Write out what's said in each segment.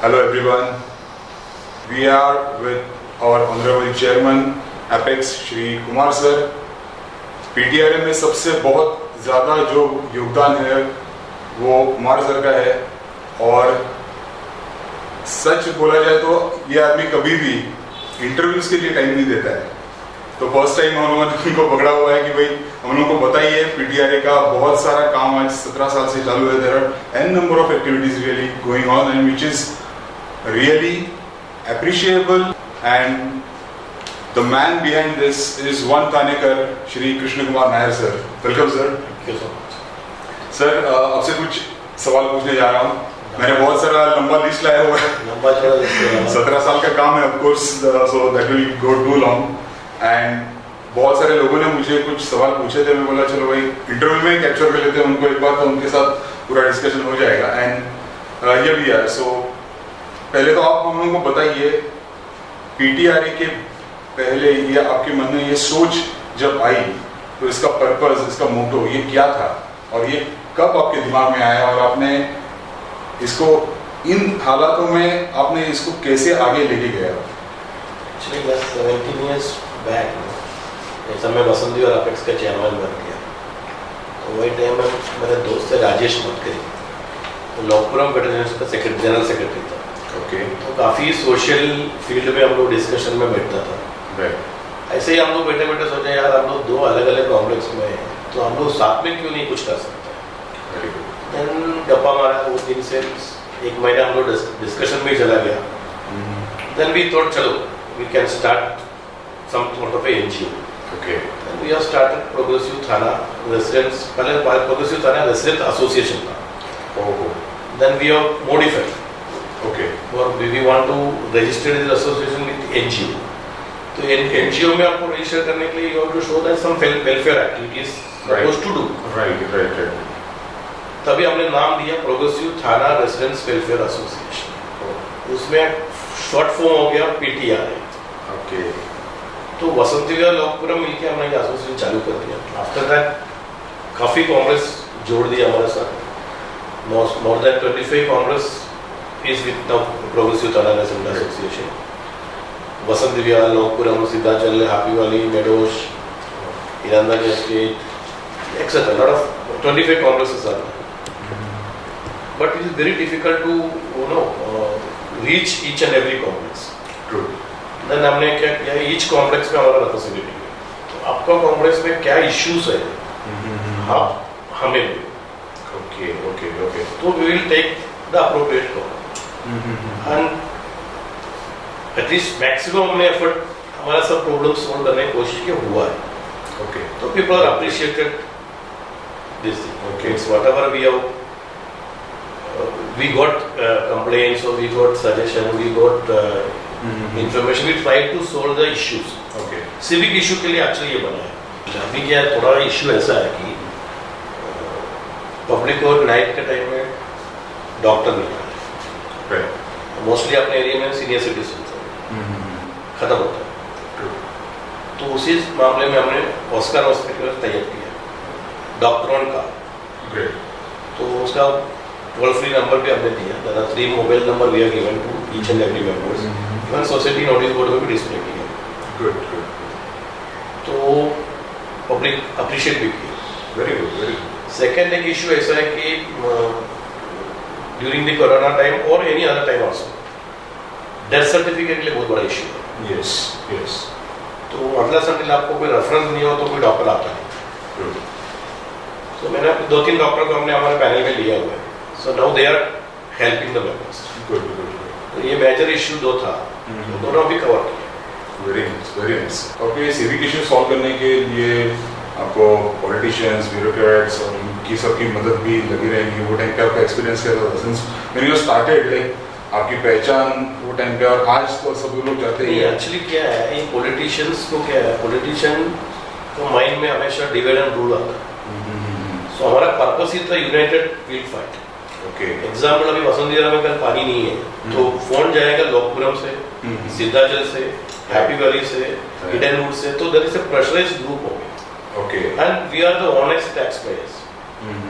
Hello everyone. We are with our Honorable Chairman Apex Shri Kumar Sir. PTRA में सबसे बहुत ज़्यादा जो योगदान है वो कुमार सर का है और सच बोला जाए तो ये आदमी कभी भी इंटरव्यूज के लिए टाइम नहीं देता है। तो फर्स्ट टाइम हम लोगों ने उनको पकड़ा हुआ है कि भाई हम लोगों को बताइए पीटीआरए का बहुत सारा काम आज 17 साल से चालू है। There are an number of activities really going on and which is really appreciable, and the man behind this is one Tanekar, Shri Krishna Kumar Nair sir. Welcome sir. Thank you so much. Sir, आपसे कुछ सवाल पूछने जा रहा हूँ। मैंने बहुत सारा लंबा लिस्ट लाया हुआ है। लंबा चौड़ा लिस्ट है। 17 साल का काम है of course, so that will go too long. And बहुत सारे लोगों ने मुझे कुछ सवाल पूछे थे। मैं बोला चलो भाई इंटरव्यू में कैप्चर कर लेते हैं उनको एक बार, तो उनके साथ पूरा डिस्कशन हो जाएगा। एंड ये भी है। सो पहले तो आप हम लोगों को बताइए पीटीआरए के पहले ये आपके मन में ये सोच जब आई तो इसका पर्पस, इसका मोटो ये क्या था और ये कब आपके दिमाग में आया और आपने इसको इन हालातों में आपने इसको कैसे आगे लेके गया? Actually, last 17 years back, जैसा मैं वसंती और अपेक्स का चेयरमैन बन गया तो वही टाइम में मेरे दोस्त से राजेश मटकरी तो लॉकपुरम फेडरेशन का जनरल सेक्रेटरी था। ओके। तो काफ़ी सोशल फील्ड में हम लोग डिस्कशन में बैठता था। ऐसे ही हम लोग बैठे बैठे सोचे यार हम लोग दो अलग अलग कॉम्प्लेक्स में हैं तो हम लोग साथ में क्यों नहीं कुछ कर सकते। देन गप्पा मारा वो दिन से एक महीना हम लोग डिस्कशन में ही चला गया। देन वी थॉट चलो we can start some sort of NGO. Okay. Then we have started progressive Thane residents, पहले प्रोग्रेसिव थाना रेसिडेंट एसोसिएशन था। ओहो। Then we have modified. Okay. और we want to register this association with NGO. तो NGO में आपको register करने के लिए you have to show that some welfare activities supposed to do. Right. तभी हमने नाम दिया progressive Thane residents welfare association. उसमें शॉर्ट फॉर्म हो गया पीटीआरए। ओके। तो वसंती विहार लॉकपुरम मिलकर हमने ये एसोसिएशन चालू कर दिया। आफ्टर दैट काफ़ी कांग्रेस जोड़ दिया हमारे साथ। More than 25 congress is with the Progressive Thana Resident Association. Vasant Vihar, Lokpuram, Siddhachal, happy valley, meadows, इरांदा estate, etc. Lot of 25 congresses are there. But it is very difficult to reach each and every complex. True. Then हमने क्या किया, each complex में हमारा representative है। तो आपका complex में क्या issues है, आप हमें दो। Okay. तो we will take the appropriate call. And at least maximum हमने effort हमारा सब प्रॉब्लम सॉल्व करने की कोशिश की हुआ है। Okay. तो people are appreciated this thing. Okay. It's whatever we have, we got complaints or we got suggestion, we got information. We try to solve the issues. Okay. Civic issue के लिए actually ये बना है। अभी क्या थोड़ा issue ऐसा है कि पब्लिक को नाइट के टाइम में डॉक्टर मिल रहा है। मोस्टली अपने एरिया में सीनियर सिटीजन खत्म होता है। तो उसी मामले में हमने ऑस्कर हॉस्पिटल तैयार किया डॉक्टरों का। तो उसका टोल फ्री नंबर भी हमने दिया। there are 3 mobile number we are given to each and every members. Even society notice board में भी डिस्प्ले किया। Good. तो पब्लिक अप्रिशिएट भी की। Very good. सेकेंड एक इशू ऐसा है कि ड्यूरिंग द कोरोना टाइम और any other time also death certificate के लिए बहुत बड़ा इशू है। Yes. तो अगला सर्टिल आपको कोई रेफरेंस नहीं हो तो कोई डॉक्टर आता है। तो मैंने 2-3 डॉक्टर को हमने हमारे पैनल में लिया हुआ है। So now they are helping the members. Good. तो ये मेजर इशू दो था, तो दोनों भी कवर किया। Very nice. Okay, civic issue solve करने के लिए आपको पॉलिटिशियंस, ब्यूरोक्रेट्स और इनकी सबकी मदद भी लगी रहेगी। वो टाइम पे आपका एक्सपीरियंस कैसा था? Since when you started, like आपकी पहचान वो टाइम पे और आज तो सब लोग जाते ही हैं। एक्चुअली क्या है, ये पॉलिटिशियंस को क्या है, पॉलिटिशियन को माइंड में हमेशा डिवाइड एंड रूल आता है। सो हमारा पर्पस ही था United will fight. Okay. Example अभी वसंत विहार में कल पानी नहीं है तो फोन जाएगा लॉकपुरम से, सिद्धाचल से, हैप्पी वैली से, इडनवुड से। तो there is a pressurised group हो गया। Okay. And we are the honest taxpayers.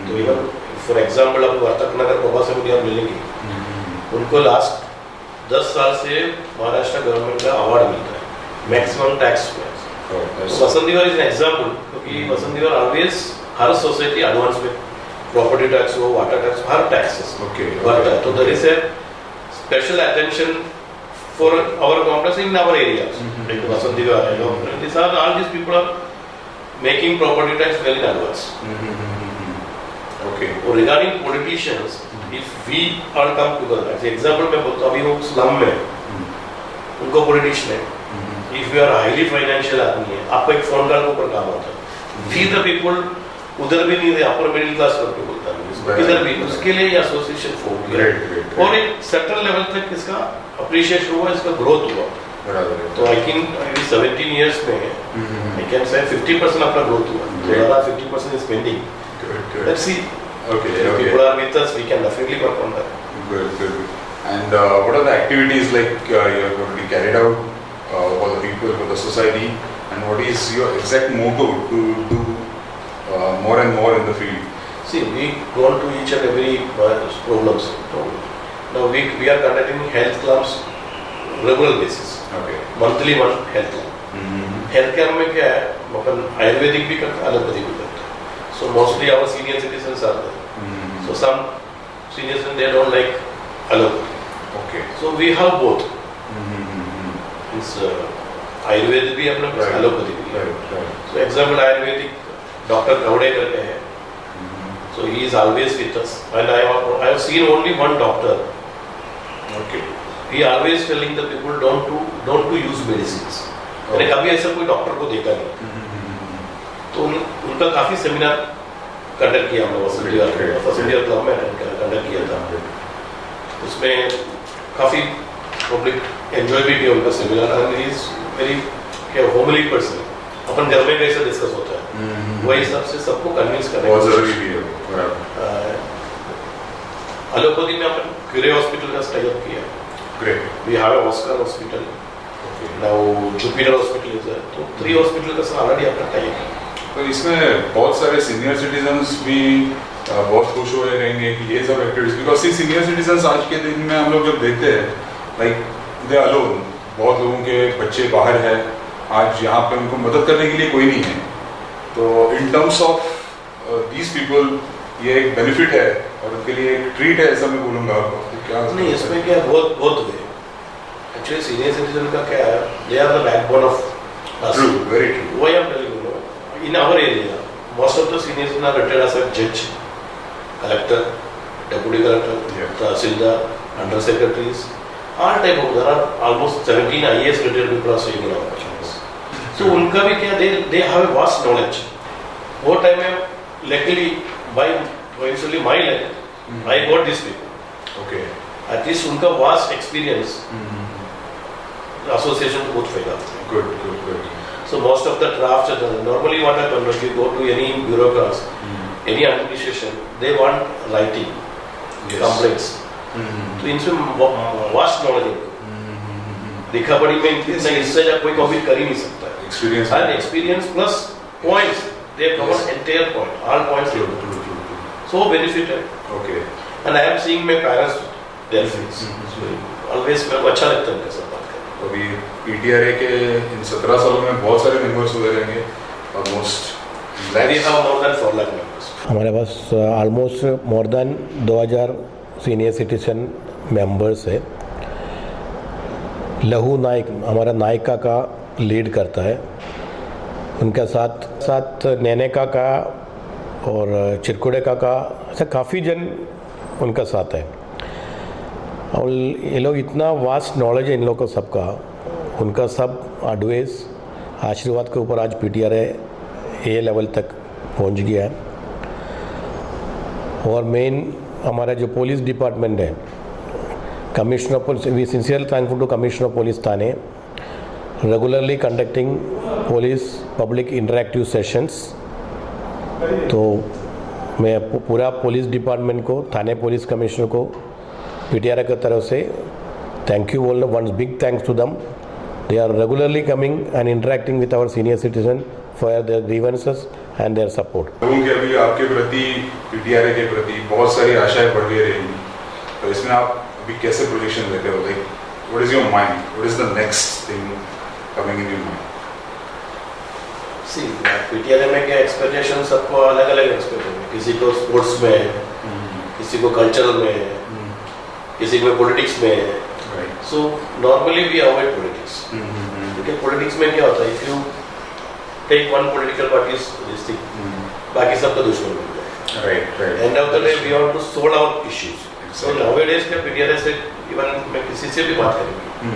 तो इवन फॉर एग्जाम्पल आप वर्तक नगर प्रभा से मुझे मिलेंगे, उनको लास्ट 10 साल से महाराष्ट्र गवर्नमेंट का अवार्ड मिलता है मैक्सिमम टैक्स में। Vasant Vihar is an example, क्योंकि वसंत विहार ऑलवेज हर सोसाइटी एडवांस में प्रॉपर्टी टैक्स हो, वाटर टैक्स, हर टैक्सेस बट तो there is a special attention for our complex in our area like Vasant Vihar. This are all this people are making property tax well in advance. Okay, और regarding politicians, if we all come together, as example मैं बोलता हूं, अभी वो slum में उनको politician है, if you are highly financial आदमी है, आपका एक फोन कॉल के ऊपर काम होता है, फील द पीपल उधर भी नहीं, अपर मिडिल क्लास करके बोलता है इधर भी, उसके लिए ये एसोसिएशन फॉर्म किया और एक सेंट्रल लेवल तक इसका अप्रिशिएशन हुआ, इसका ग्रोथ हुआ। तो आई थिंक 17 इयर्स में आई कैन से 50% अपना ग्रोथ हुआ, तो 50% is pending. Let's see, people are with us, we can definitely work on that. Good. And what are the activities like you are going to be carried out for the people, for the society, and what is your exact motto to do more and more in the field? See, we go on to each and every problems. Now we are conducting health clubs regular basis. Okay. Monthly one health club. Health care में क्या है, अपन आयुर्वेदिक भी करते हैं, allopathic भी करते हैं। So mostly our senior citizens are there. So some senior citizens, they don't like allopathy. Okay. So we have both. It's Ayurveda भी अपने पास, एलोपैथी भी है। So example Ayurvedic doctor Kawade करके है, so he is always with us. And I have seen only one doctor. Okay. He always telling the people don't to use medicines. मैंने कभी ऐसा कोई डॉक्टर को देखा नहीं। तो उनका काफी सेमिनार कंडक्ट किया हमने वसंत विहार क्लब में कंडक्ट किया था। उसमें काफी पब्लिक एंजॉय भी किया उनका seminar. And he is very homely person, अपन घर में कैसे डिस्कस होता है वही हिसाब से सबको कन्विंस करने बहुत जरूरी भी है। एलोपैथी में अपन क्यूरे हॉस्पिटल का टाई अप किया। Great. We have a Oscar hospital, now Jupiter hospital is there, तो 3 हॉस्पिटल का साथ ऑलरेडी अपना टाई अप है। तो इसमें बहुत सारे सीनियर सिटीजन्स भी बहुत खुश हो रहेंगे कि ये सब एक्टिविटीज, बिकॉज सीनियर सिटीजन्स आज के दिन में हम लोग जब देखते हैं लाइक दे अलोन, बहुत लोगों के बच्चे बाहर है, आज यहाँ पे उनको मदद करने के लिए कोई नहीं है। तो in terms of these people ये एक बेनिफिट है और उनके लिए एक ट्रीट है, ऐसा मैं बोलूँगा। क्या नहीं, इसमें क्या बहुत वे एक्चुअली सीनियर सिटीजन का क्या है, they are the backbone of true, very true. Why I am telling you, in our area most of the seniors are retired as a judge, collector, deputy collector, tahsildar, under secretaries, all type of, there are almost 17 IAS retired people are staying in our campus. So उनका भी क्या, they have a vast knowledge. वो time में luckily by eventually my life I got these people. Okay. At least उनका vast experience association को बहुत फायदा होता है। Good. So most of the drafts are done. Normally what happens if you go to any bureaucrats, any administration, they want writing complaints. तो इनसे vast knowledge है। लिखा पढ़ी में इतना इससे कोई कॉम्पीट कर ही नहीं सकता है। Experience. And experience plus points, they cover entire point, all points. So benefit है। Okay. And I am seeing my parents, their face. Always मेरे को अच्छा लगता है उनके साथ बात करना। अभी पीटीआरए के इन 17 सालों में बहुत सारे मेंबर्स हुए रहेंगे, almost We have more than 4 lakh members. हमारे पास almost more than 2000 senior citizen members है। लहू नाइक हमारा नाइक का लीड करता है, उनके साथ नैने का और चिरकुड़े का ऐसा काफ़ी जन उनका साथ है। और ये लोग इतना वास्ट नॉलेज है इन लोग को सबका, उनका सब एडवाइस आशीर्वाद के ऊपर आज पीटीआरए ए लेवल तक पहुंच गया है। और मेन हमारा जो पुलिस डिपार्टमेंट है, commissioner of police, we sincerely thankful to commissioner of police Thane, regularly conducting police public interactive sessions. तो मैं पूरा पुलिस डिपार्टमेंट को, थाने पुलिस कमिश्नर को पीटीआरए की तरफ से थैंक यू बोलना, one big thanks to them. They are regularly coming and interacting with our senior citizen for their grievances and their support. लोगों की अभी आपके प्रति, पीटीआरए के प्रति बहुत सारी आशाएं बढ़ गई रहेंगी, तो इसमें आप अभी कैसे प्रोजेक्शन लेते हो? Like what is your mind? What is the next thing coming in your mind? See PTR में क्या एक्सपेक्टेशन सबको अलग अलग एक्सपेक्टेशन है, किसी को स्पोर्ट्स में है, किसी को कल्चरल में है, किसी को पॉलिटिक्स में है. Right. So normally we avoid politics, क्योंकि पॉलिटिक्स में क्या होता है, if you take one political party this thing, बाकी सबका दुश्मन बन जाए. Right, right. End of the day we want to solve our issues. So nowadays क्या पीटीआर से इवन मैं किसी से भी बात करेंगे,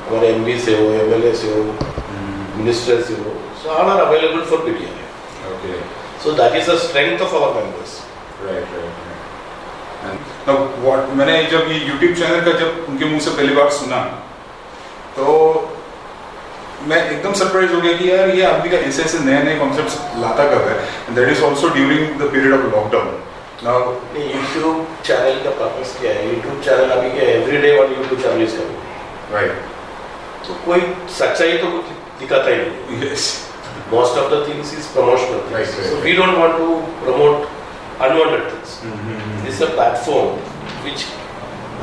हमारे एमपी से हो, एमएलए से हो, मिनिस्टर से हो, so all are available for PTR. Okay. So that is the strength of our members. Right, right, right. And now what मैंने जब ये YouTube चैनल का जब उनके मुंह से पहली बार सुना तो मैं एकदम सरप्राइज हो गया कि यार ये आदमी का ऐसे ऐसे नए नए कॉन्सेप्ट्स लाता कर रहा है. And that is also during the period of lockdown. Now YouTube channel का पर्पस क्या है? YouTube चैनल अभी क्या everyday on YouTube channel is coming. Right. तो कोई सच्चाई तो दिखाता ही नहीं. Yes. Most of the things is promotional things. Right, right, So right. we don't want to promote unwanted things. This is a platform which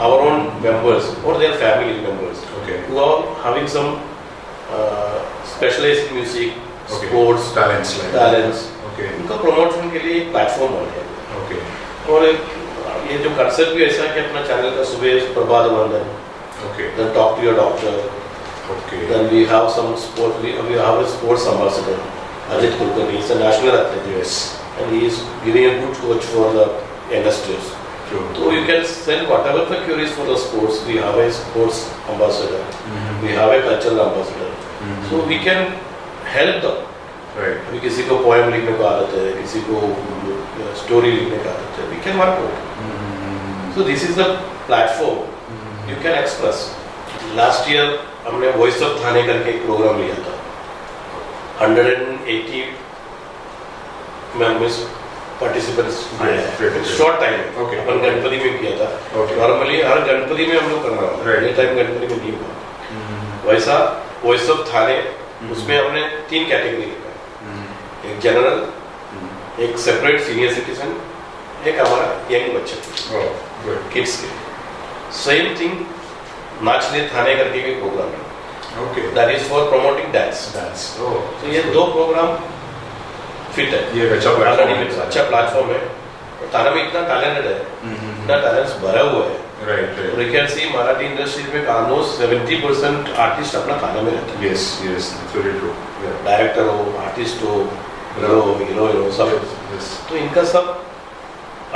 our own members or their family members Okay. who are having some specialized music, Okay. sports, Talents like talents, Okay. उनका promotion के लिए एक platform बन गया. Okay. और ये जो concept भी ऐसा है कि अपना चैनल का सुबह प्रभात वंदन, Okay. then talk to your doctor, Okay. then we have some sport, we have a sports ambassador, Ajit Kulkarni. He's a national athlete. Yes. And he is giving a good coach for the youngsters. True. So you can sell whatever the queries for the sports. We have a sports ambassador. We have a cultural ambassador. So we can help them. Right. अभी किसी को poem लिखने को आदत है, किसी को story लिखने का आदत है. We can work out. So this is the platform you can express. Last year हमने वॉइस ऑफ थाने करके एक प्रोग्राम लिया था. 180 members participants short time. Okay. अपन गणपति में किया था. Okay. नॉर्मली हर गणपति में हम लोग कर रहा Right. ये टाइम गणपति में नहीं हुआ. वैसा वॉइस ऑफ थाने उसमें हमने 3 कैटेगरी रखा. एक जनरल, एक सेपरेट सीनियर सिटीजन, एक हमारा यंग बच्चे Oh, good. किड्स के. सेम थिंग नाच दे थाने करके भी प्रोग्राम है. Okay. That is for promoting dance. That's oh. तो ये 2 प्रोग्राम फिट है. ये एक अच्छा Already प्लेटफॉर्म में अच्छा प्लेटफॉर्म है. और थाना में इतना टैलेंटेड है, इतना टैलेंट्स भरा हुआ है. राइट और you can see Marathi industry में ऑलमोस्ट 70% आर्टिस्ट अपना थाना में रहता है. Yes yes very true. Director हो, आर्टिस्ट हो, हीरो हीरो सब. यस तो इनका सब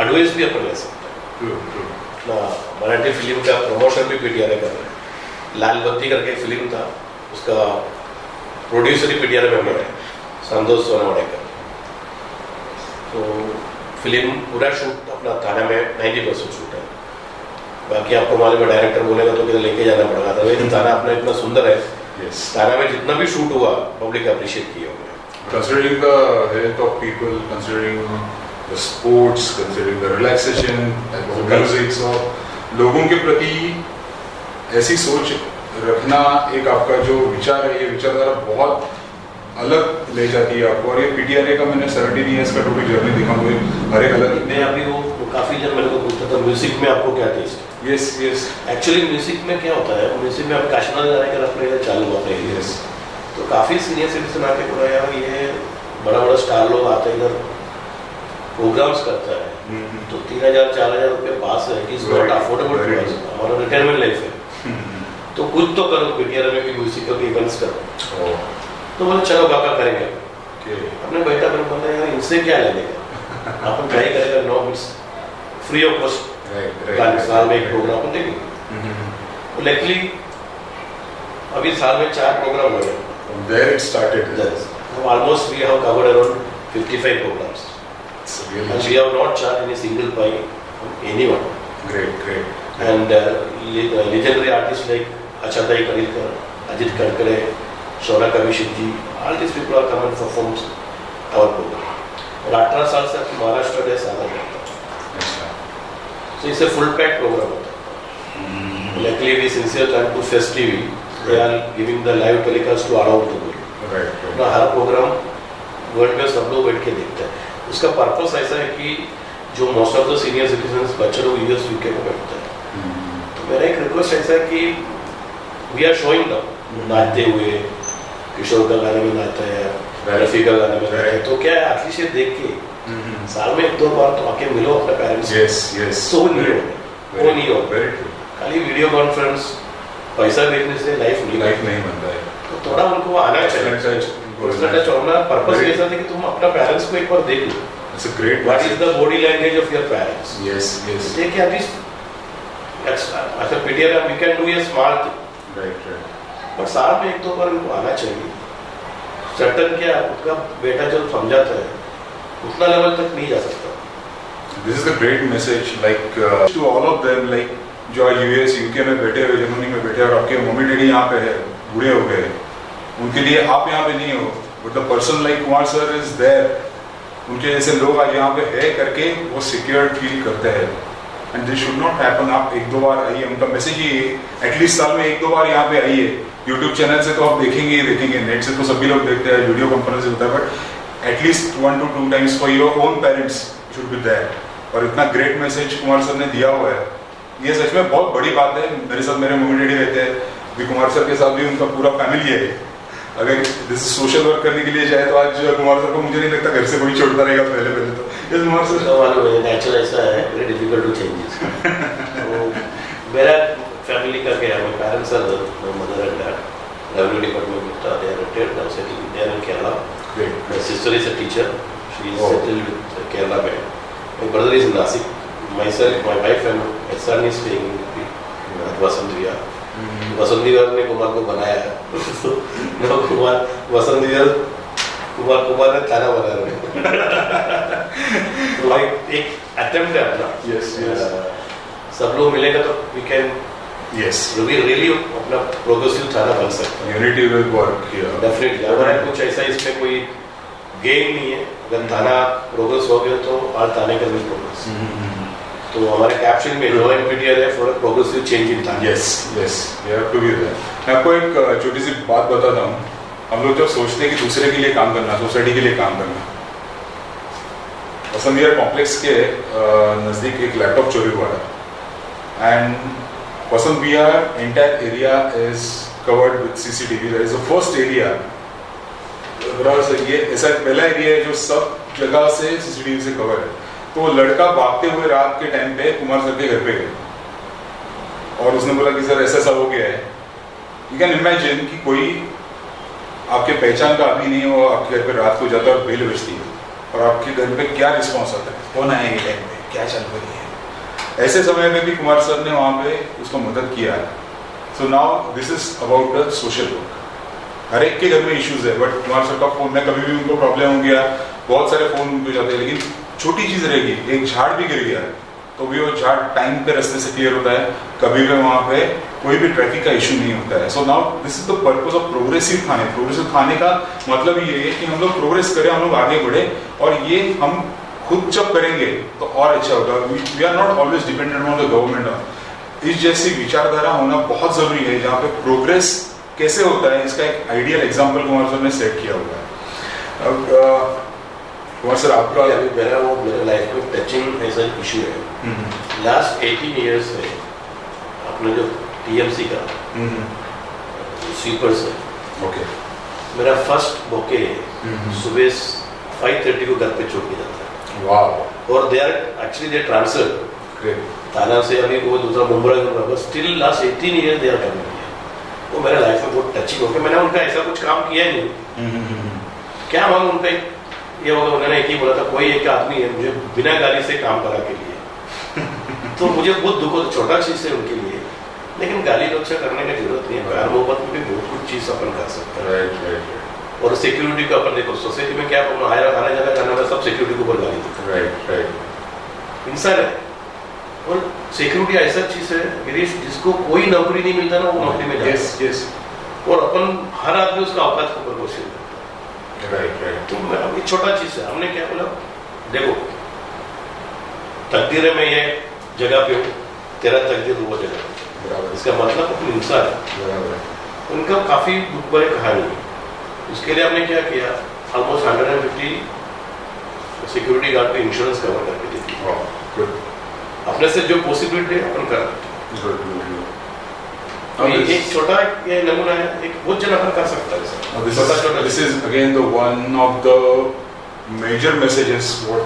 एडवाइस भी अपन ले सकते हैं. True true. अपना मराठी फिल्म का प्रमोशन भी पीटीआर कर रहे हैं. लाल बत्ती करके फिल्म था, उसका प्रोड्यूसर ही पीटीआर मेंबर है, संतोष सोनावड़ेकर. तो फिल्म पूरा शूट अपना थाना में 90% शूट है. बाकी आपको मालूम है डायरेक्टर बोलेगा तो किधर लेके जाना पड़ेगा. तो वही थाना अपना इतना सुंदर है, Yes. थाना में जितना भी शूट हुआ पब्लिक अप्रिशिएट किए होंगे. Considering the health of people, considering the sports, considering the relaxation, and the music, so लोगों के प्रति ऐसी सोच रखना एक आपका जो विचार है, ये विचारधारा बहुत अलग ले जाती है आपको. और ये पीटीआरए का मैंने 17 इयर्स का टोटल जर्नी देखा मुझे हर एक अलग. मैं अभी वो काफ़ी जन मेरे को पूछता था म्यूजिक में आपको क्या टेस्ट है. यस यस एक्चुअली म्यूजिक में क्या होता है, म्यूजिक में आप काशनाल जाने का रखने चालू होता है. यस. तो काफ़ी सीनियर सिटीजन आके बोला यार ये बड़ा बड़ा स्टार लोग आते हैं इधर प्रोग्राम्स करता है, तो 3,000-4,000 रुपये पास है. Is not affordable to us. हमारा रिटायरमेंट लाइफ है, तो कुछ तो करो, पीटीआर में भी म्यूजिकल के इवेंट्स करो. तो बोले चलो काका करेंगे. हमने बैठा मैंने बोला यार इनसे क्या लेने का, अपन क्या ही करेगा. No it's free of cost. साल में एक प्रोग्राम अपन देंगे. लकीली अभी साल में 4 प्रोग्राम हो गए. There it started. Almost we have covered around 55 programs. It's really And we have not charged any single pie from anyone. great, great. And legendary artists like Achantai Karilkar, Ajit Karkare, Shaunak Abhishekji, all these people are come and perform our program. और 18 साल से अपने Maharashtra day साधन करता है. अच्छा. So it's a full packed program होता है. Luckily we sincere trying to Fest TV. They are giving the live telecast to all over the world. Right, right. अपना हर प्रोग्राम वर्ल्ड में सब लोग बैठ के देखते हैं. उसका पर्पस ऐसा है कि जो most of the senior citizen बच्चे लोग यूएस यूके में बैठते हैं. तो मेरा एक रिक्वेस्ट ऐसा है कि वी आर शोइंग नाउ नाचते हुए, किशोर का गाने में नाचता है, रफी का गाने में नाचता है, तो क्या है एटलीस्ट ये देख के साल में 1-2 बार तो आके मिलो अपने पेरेंट्स से। यस यस सो नहीं हो वेरी ट्रू। खाली वीडियो कॉन्फ्रेंस पैसा देखने से लाइफ नहीं बनता है। तो थोड़ा उनको आना चाहिए, पर्सनल टच होना। पर्पस ये था कि तुम अपना पेरेंट्स को एक बार देख लो, it's a great what is the body language of your parents. Yes yes देख के एटलीस्ट अच्छा PTR we can do a small thing, right right. But साल में 1-2 बार उनको आना चाहिए। सर्टन क्या उसका बेटा जो समझाता है उतना लेवल तक नहीं जा सकता। This is the great message, like to all of them, like जो यूएस यूके में बैठे हुए, जर्मनी में बैठे और आपके मम्मी डैडी यहाँ पे है, बूढ़े हो गए, उनके लिए आप यहाँ पे नहीं हो, but the person like Kumar sir is there, उनके जैसे लोग आज यहाँ पे है करके वो सिक्योर फील करते हैं। And this should not happen. आप 1-2 बार आइए, उनका मैसेज ही एटलीस्ट साल में 1-2 बार यहाँ पे आइए। यूट्यूब चैनल से तो आप देखेंगे ही देखेंगे, नेट से तो सभी लोग देखते हैं, वीडियो कॉन्फ्रेंस होता है, but at least 1 to 2 times for your own parents should be there. और इतना ग्रेट मैसेज कुमार सर ने दिया हुआ है, ये सच में बहुत बड़ी बात है। मेरे साथ मेरे मम्मी डैडी रहते हैं, भी कुमार सर के साथ भी उनका पूरा फैमिली है। अगर दिस सोशल वर्क करने के लिए जाए तो आज कुमार सर को मुझे नहीं लगता घर से कोई छोड़ता रहेगा पहले तो। ये कुमार सर नेचर ऐसा है, वेरी डिफिकल्ट टू चेंजेस। तो मेरा फैमिली का क्या है, my parents are my mother and dad revenue department में था, they are retired now settled there in Kerala. My sister is a teacher, she is settled with Kerala में। My brother is in Nashik, myself, my wife and my son is staying in Vasant Vihar. Vasant Vihar ने कुमार को बनाया है। तो कुमार वसंत विहार कुमार ने खाना बना रहे। तो एक अटेम्प्ट है अपना। Yes yes. सब लोग मिलेगा तो वी कैन यस रियली अपना प्रोग्रेसिव थाना बन सकता है। Unity will work here definitely. अगर कुछ ऐसा इसमें कोई गेम नहीं है, अगर थाना प्रोग्रेस हो गया तो और थाने का भी प्रोग्रेस। तो हमारे कैप्शन में जो एनपीटीआर है for progressive change in Thane. Yes yes, you have to be there. मैं आपको एक छोटी सी बात बताता हूँ। हम लोग जब सोचते हैं कि दूसरे के लिए काम करना, सोसाइटी के लिए काम करना, वसंत विहार कॉम्प्लेक्स के नज़दीक एक लैपटॉप चोरी हुआ है and Vasant Vihar entire area is covered with CCTV. That is the first area, ये ऐसा पहला एरिया है जो सब जगह से सीसीटीवी से कवर है। तो वो लड़का भागते हुए रात के टाइम पे कुमार सर के घर पे गया और उसने बोला कि सर ऐसा ऐसा हो गया है। यू कैन इमेजिन कि कोई आपके पहचान का आदमी नहीं हो, आपके घर पे रात को जाता है और बेल बजती है और आपके घर पे क्या रिस्पॉन्स आता है, कौन आएंगे टाइम पे, क्या चल रही है। ऐसे समय में भी कुमार सर ने वहाँ पे उसको मदद किया है। So now this is about the social work. हर एक के घर में इश्यूज है, बट कुमार सर का फोन में कभी भी उनको प्रॉब्लम हो गया, बहुत सारे फोन उनको जाते हैं, लेकिन छोटी चीज रहेगी, एक झाड़ भी गिर गया तो भी वो झाड़ टाइम पे रास्ते से क्लियर होता है, कभी भी वहाँ पे कोई भी ट्रैफिक का इशू नहीं होता है। So now this is the purpose of progressive Thane. Progressive Thane का मतलब ये है कि हम लोग प्रोग्रेस करें, हम लोग आगे बढ़े, और ये हम खुद जब करेंगे तो और अच्छा होगा। We are not always dependent on the government. इस जैसी विचारधारा होना बहुत जरूरी है, जहाँ पे प्रोग्रेस कैसे होता है इसका एक आइडियल एग्जाम्पल कुमार सर ने सेट किया हुआ है। अब कुमार सर आपका मेरे लाइफ में टचिंग ऐसा इशू है। लास्ट 18 ईयर्स से अपने जो टीएमसी का स्वीपर्स है, ओके, मेरा फर्स्ट बोके सुबह 5:30 को घर पे छोड़ के जाता है। वाह। और they are actually they transfer great. Thane से अभी वो दूसरा मुंबई में, still last 18 year they are coming. वो मेरे लाइफ में बहुत टचिंग हो गया। मैंने उनका ऐसा कुछ काम किया ही नहीं। क्या मालूम उनका ये होगा, उन्होंने एक ही बोला था, कोई एक आदमी है मुझे बिना गाली से काम करा के लिए। तो मुझे बहुत दुख होता, छोटा चीज है उनके लिए, लेकिन गाली लोचा करने की जरूरत नहीं है। प्यार मोहब्बत में भी बहुत कुछ चीज अपन कर सकते हैं। Right right. और सिक्योरिटी का अपन देखो, सोसाइटी में क्या आना जाना करना था, सब सिक्योरिटी के ऊपर गाली देते हैं। Right right. इंसान है, और सिक्योरिटी ऐसा चीज है गिरीश, जिसको कोई नौकरी नहीं मिलता ना, वो नौकरी में जाता है। Yes yes. और अपन हर आदमी उसका औकात के ऊपर क्वेश्चन करता है। Right right. तो अभी छोटा चीज है, हमने क्या बोला, देखो तकदीर में ये जगह पे हो, तेरा तकदीर वो जगह पे। बराबर। इसका मतलब अपनी इंसान है। बराबर। उनका काफी दुख भरी कहानी है। उसके लिए हमने क्या किया, ऑलमोस्ट 150 सिक्योरिटी गार्ड को इंश्योरेंस कवर करके दी। वाह, गुड। अपने से जो पॉसिबिलिटी है अपन कर। तो एक छोटा ये नमूना है, एक बहुत जन अपन कर सकता है sir. This is again the one of the major messages what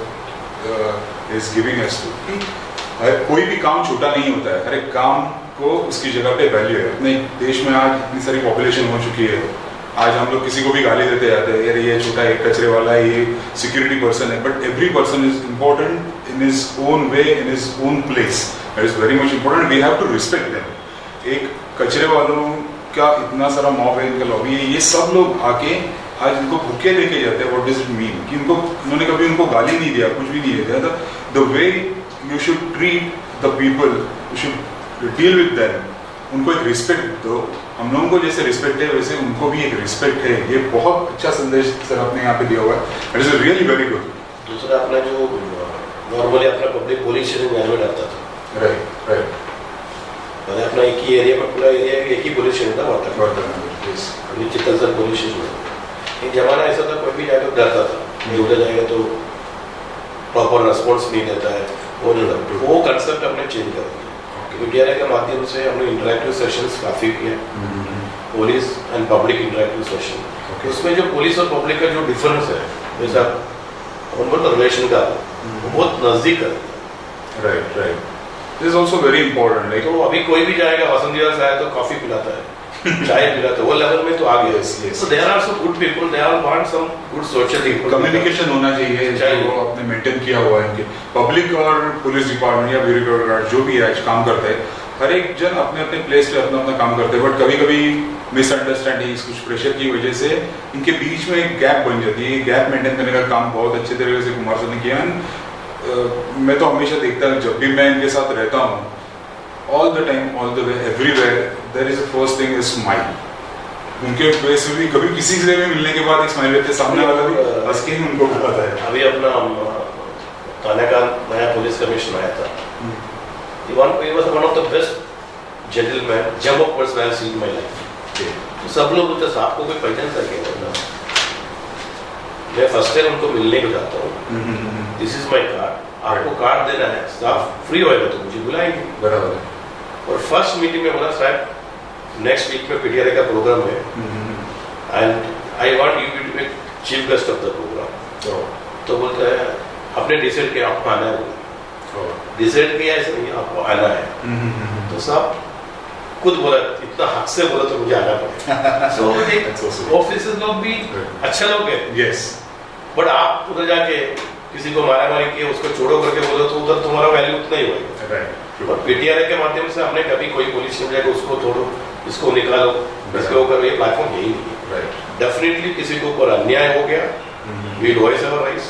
is giving us to कि कोई भी काम छोटा नहीं होता है, हर एक काम को उसकी जगह पे वैल्यू है। अपने देश में आज इतनी सारी पॉपुलेशन हो चुकी है, आज हम लोग किसी को भी गाली देते जाते हैं, यार ये छोटा एक कचरे वाला है, ये सिक्योरिटी पर्सन है, but every person is important in his own way, in his own place. That is very much important, we have to respect them. एक कचरे वालों का इतना सारा मॉब है, इनका लॉबी है, ये सब लोग आके आज इनको भूखे लेके जाते हैं। व्हाट डज इट मीन कि इनको उन्होंने कभी उनको गाली नहीं दिया, कुछ भी नहीं दिया। The way you should treat the people, you should deal with them, उनको एक रिस्पेक्ट दो। हम लोगों को जैसे रिस्पेक्ट है वैसे उनको भी एक रिस्पेक्ट है। ये बहुत अच्छा संदेश सर आपने यहाँ पे दिया हुआ है, it is really very good. दूसरा अपना जो नॉर्मली अपना पब्लिक पुलिस स्टेशन में आता था, राइट राइट, मैंने अपना एक ही एरिया में, पूरा एरिया एक ही पुलिस स्टेशन था अभी चित्तलसर पुलिस स्टेशन। एक जमाना ऐसा था, कोई भी जाकर डरता था, नहीं उधर जाएगा तो प्रॉपर रिस्पॉन्स नहीं देता है, वो कंसेप्ट हमने चेंज कर दिया। मीडिया के माध्यम से हमने इंटरैक्टिव सेशंस काफ़ी किए, police and public interactive session. उसमें जो पुलिस और पब्लिक का जो डिफरेंस है, जैसा उनको रिलेशन का वो बहुत नज़दीक है। Right right, this is also very important. Like तो अभी कोई भी जाएगा वसंत से आया तो कॉफी पिलाता है, चाय पिलाता है, वो लेवल में तो आ गया। So there are some good people, they are want some good social communication होना चाहिए, वो आपने मेंटेन किया हुआ है। इनके पब्लिक और पुलिस डिपार्टमेंट या ब्यूरोक्रेट जो भी आज काम करते हैं, हर एक जन अपने अपने प्लेस पे अपना अपना काम करते हैं, बट कभी कभी मिसअंडरस्टैंडिंग, कुछ प्रेशर की वजह से इनके बीच में एक गैप बन जाती है। गैप मेंटेन करने का काम बहुत अच्छे तरीके से कुमार सर ने किया। मैं तो हमेशा देखता हूँ, जब भी मैं इनके साथ रहता हूँ, all the time, all the way, everywhere, there is a first thing is smile. उनके फेस में भी कभी किसी से भी मिलने के बाद एक स्माइल रहते हैं, सामने वाला भी हंस के ही उनको बताता है। अभी अपना थाने का नया पुलिस कमिश्नर आया था, he was one of the best gentleman, gem-up person I have seen in my life. तो सब लोग बोलते हैं आपको कोई पहचान सकेगा? मैं फर्स्ट टाइम उनको मिलने को जाता हूँ, दिस इज माई कार्ड, आपको कार्ड देना है, स्टाफ फ्री होएगा तो मुझे बुलाएंगे। बराबर है। और फर्स्ट मीटिंग में बोला साहब नेक्स्ट वीक में पीटीआरए का प्रोग्राम है and I want you to be chief guest of the programme. तो बोलता है आपने डिसाइड किया आपको आना है? डिसाइड किया ऐसा नहीं, आपको आना है। तो साहब खुद बोला, इतना हक से बोला तो मुझे आना पड़ेगा। सो ऑफिस लोग भी अच्छे लोग हैं, यस, बट आप उधर जाके किसी को मारा मारी किए उसको छोड़ो करके बोलो तो उधर तुम्हारा वैल्यू उतना ही होगा। और पीटीआरए के माध्यम से हमने कभी कोई पुलिस स्टेशन जाकर उसको तोड़ो, इसको निकालो, इसको करो, ये प्लेटफॉर्म यही नहीं है। डेफिनेटली किसी को ऊपर अन्याय हो गया, वी वॉइस आवर राइट्स,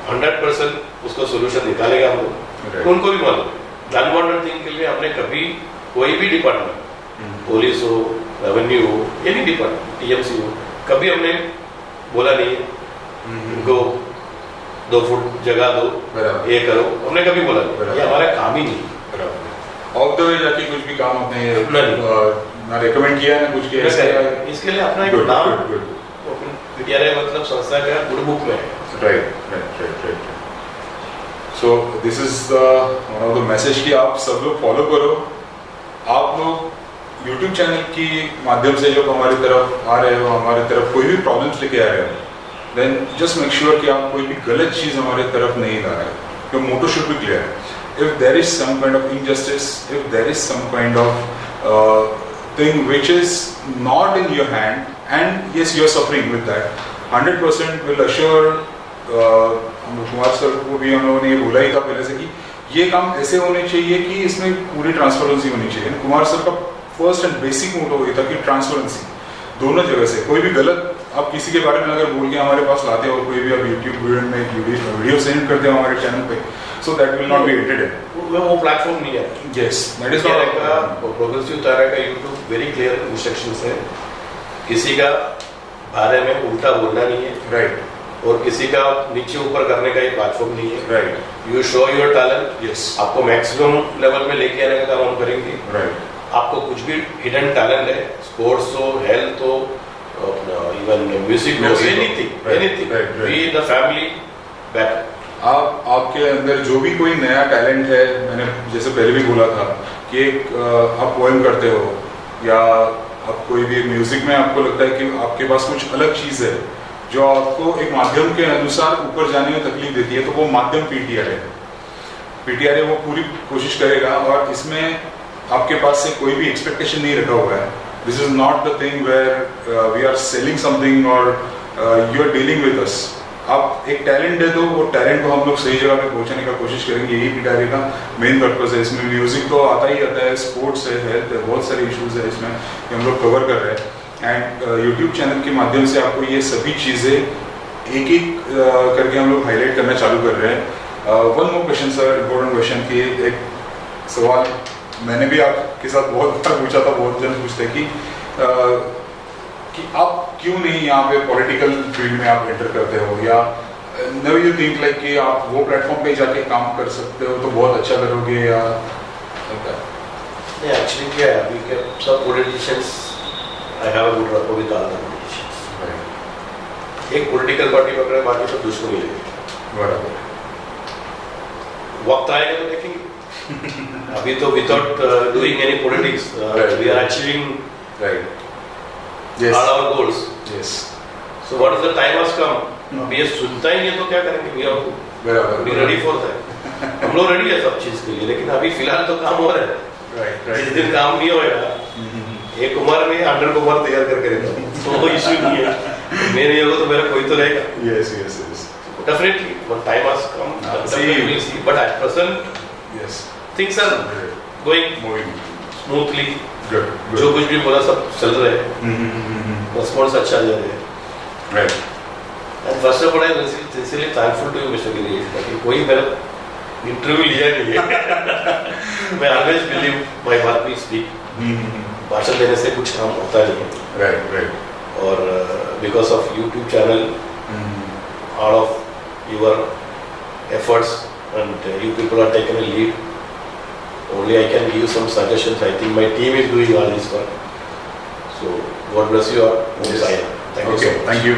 100% उसका सोल्यूशन निकालेगा हम लोग। उनको भी मालूम अनवांटेड थिंग के लिए हमने कभी कोई भी डिपार्टमेंट, पुलिस हो, रेवेन्यू हो, एनी डिपार्टमेंट, टीएमसी हो, कभी हमने बोला नहीं उनको 2 फुट जगह दो, ये करो, हमने कभी बोला नहीं, ये हमारा काम ही नहीं। ऑफ द वे जाके कुछ भी काम आपने ना रेकमेंड किया ना कुछ किया, इसके लिए अपना एक नाम पीटीआरए मतलब संस्था का गुड बुक में है। Right. So this is one of the message कि आप सब लोग फॉलो करो। आप लोग यूट्यूब चैनल की माध्यम से जब हमारी तरफ आ रहे हो, हमारी तरफ कोई भी प्रॉब्लम्स लेके आ रहे हो, then just make sure कि आप कोई भी गलत चीज़ हमारे तरफ नहीं ला रहे। Your motto should be clear. If there is some kind of injustice, if there is some kind of thing which is not in your hand, and yes, you are suffering with that, 100% will assure Kumar sir को भी उन्होंने ये बोला ही था पहले से कि ये काम ऐसे होने चाहिए कि इसमें पूरी ट्रांसपेरेंसी होनी चाहिए। कुमार सर का फर्स्ट एंड बेसिक मोटो ये था कि ट्रांसपेरेंसी दोनों जगह से। कोई भी गलत आप किसी के बारे में अगर बोल के हमारे पास लाते हो, कोई भी आप यूट्यूब वीडियो सेंड करते हो हमारे चैनल पे, so that will not be edited. वो प्लेटफॉर्म नहीं है। Yes, that is not progressive तारा का यूट्यूब वेरी क्लियर इंस्ट्रक्शंस है, किसी का बारे में उल्टा बोलना नहीं है, राइट, और किसी का नीचे ऊपर करने का ये प्लेटफॉर्म नहीं है, right. You show your talent, yes, आपको मैक्सिमम लेवल में लेके आने का काम हम करेंगे, राइट। आपको कुछ भी हिडन टैलेंट है, स्पोर्ट्स हो, हेल्थ हो, इवन म्यूजिक हो, anything, we the family back आपके अंदर जो भी कोई नया टैलेंट है, मैंने जैसे पहले भी बोला था कि एक आप पोएम करते हो या आप कोई भी म्यूजिक में आपको लगता है कि आपके पास कुछ अलग चीज़ है जो आपको एक माध्यम के अनुसार ऊपर जाने में तकलीफ देती है, तो वो माध्यम पीटीआर है। पीटीआर वो पूरी कोशिश करेगा और इसमें आपके पास से कोई भी एक्सपेक्टेशन नहीं रखा हुआ है। This is not the thing where we are selling something और you are dealing with us. आप एक टैलेंट है तो वो टैलेंट को हम लोग सही जगह पे पहुंचाने का कोशिश करेंगे, यही पीटीआर का मेन पर्पस है। इसमें म्यूजिक तो आता ही आता है, स्पोर्ट्स है, हेल्थ है, बहुत सारे इश्यूज है इसमें कि हम लोग कवर कर रहे हैं। एंड यूट्यूब चैनल के माध्यम से आपको ये सभी चीज़ें एक एक करके हम लोग हाईलाइट करना चालू कर रहे हैं। One more question sir, important question कि एक सवाल मैंने भी आपके साथ बहुत बार पूछा था, बहुत जन पूछते कि आप क्यों नहीं यहाँ पे पॉलिटिकल फील्ड में आप एंटर करते हो, या नेवर यू थिंक लाइक कि आप वो प्लेटफॉर्म पे जाके काम कर सकते हो तो बहुत अच्छा करोगे, या नहीं एक्चुअली क्या है अभी के सब politicians I have a good rapport with all the politicians। एक पॉलिटिकल पार्टी पकड़े बाकी सब दुश्मनी लेंगे, बराबर वक्त आएगा तो देखेंगे। अभी तो without doing any politics we are achieving right all our goals। Yes So what is the time has come? अभी ये सुनता ही नहीं तो क्या करेंगे? We have to बराबर be ready for that। हम लोग रेडी है सब चीज के लिए, लेकिन अभी फिलहाल तो काम हो रहा है। राइट जिस दिन काम नहीं होएगा, एक उम्र में 100 कुमार तैयार करके रहता हूँ, तो वो इश्यू नहीं है। मैं नहीं होगा तो मेरा कोई तो रहेगा। Yes yes yes Definitely, when time has come, definitely we'll see. But at present, yes things are going moving smoothly। Good जो कुछ भी बोला सब चल रहे हैं, रिस्पॉन्स अच्छा दे रहे हैं। Right And first of all, I am sincerely thankful to you, Mr. Girish, कि कोई मेरा इंटरव्यू लिया नहीं है। मैं always believe my बात भी speak, भाषण देने से कुछ काम होता नहीं है। राइट राइट और because of YouTube channel, all of your efforts and you people are taking a lead. Only I can give some suggestions. I think my team is doing all this work. So God bless you all. Yes. Thank you so Okay, much. thank you.